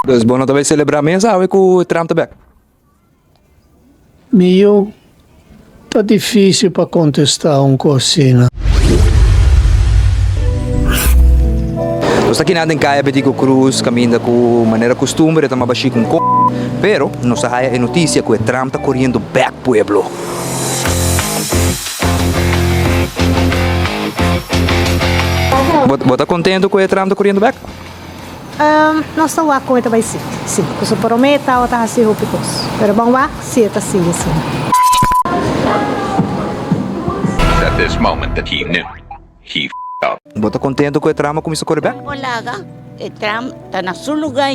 Dus bom, talvez celebrar mesa ou com o Trump também. Meu, tá difícil para contestar uma coisa. Nós aqui nada em Caia, Betico Cruz, caminha com maneira costume, estamos baixi com pero não sai a notícia que o Trump está correndo back pueblo. Você está contente com o Trump está correndo back? Não estou a coisa vai sim. Sim, eu sou prometa ou tá assim rupicos. Pero bom lá, sim, tá assim assim. At this moment that he knew, he up. Você está contente com o Trump começou a correr back? Olaga, Trump está na seu lugar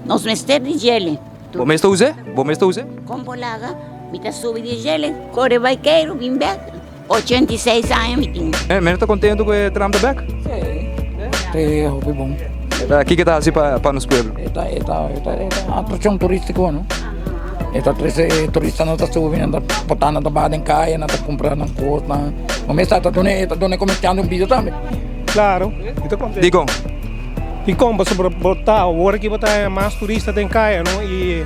nos mistérios de gelo. Bom mês está usando? Bom mês está usando? Com Olaga, me está subindo de gelo, corre vai queiro, vim back. 86 anos, me tem. Menos está contente com o Trump está back? É hobby bom. Aqui que está assim para nos pueblos. Esta atração turística, não? Esta turista não está subindo, está botando a barra em caia, não está comprando coisas. Mas está começando vídeo também. Claro, itu contente. Digo, E como você botar, agora aqui botar mais turistas em Caia, não? E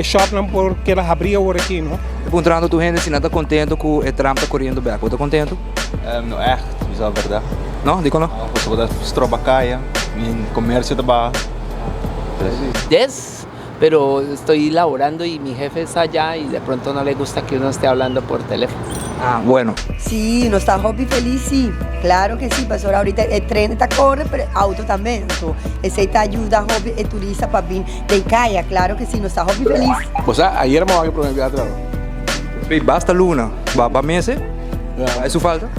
shop não porque ela abria agora aqui, não? perguntando tu gente se não está contente com o Trump está correndo back. Você está contente? Não echt, is wel verdade. Não? Digo não. Você pode estrobacaia, em comércio de barra. Yes, pero estoy laborando y mi jefe está allá y de pronto no le gusta que uno esté hablando por teléfono. Ah, bueno. Sí, no está hobby feliz, sí. Claro que sí, pues ahorita el tren está corre, pero auto también. Entonces, ese te ayuda hobby el turista para vir de Caia, claro que sí, no está hobby feliz. O sea, ayer me voy a probar teatro. Basta Luna. Va meses? É isso falta?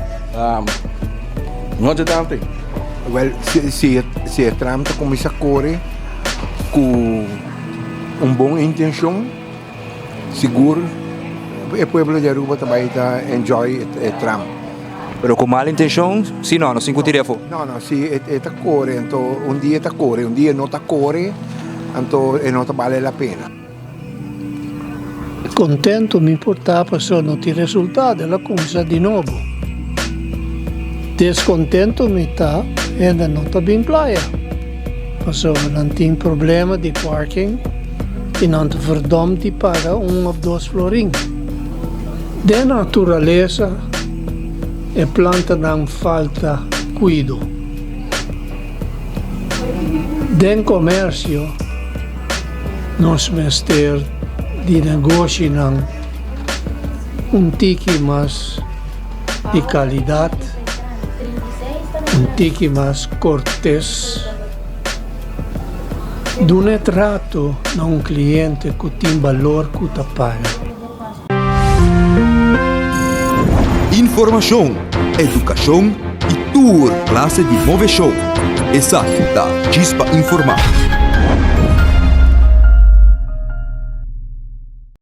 Não é tanto. Well, se Trump começa a correr com uma boa intenção, seguro, o povo de Aruba também está enjoy Trump. Pero com má intenção, sim, não se incutiria fogo. Não, se está corre, então dia está corre, dia não está corre, então não vale a pena. Contento mi portava só não ter resultado, ela começa de novo. Descontento me está, ainda não está bem praia. Passou, não tem problema de parking e não te verdom de pagar 1 ou 2 florins. De natureza, a planta não falta cuido. De comércio, nós mestre de negócio não tique mais de qualidade, tique mais cortês, de um trato a um cliente que tem valor que te paga. Informação, educação e tour classe de Move Show. Exato, da Chispa Informar.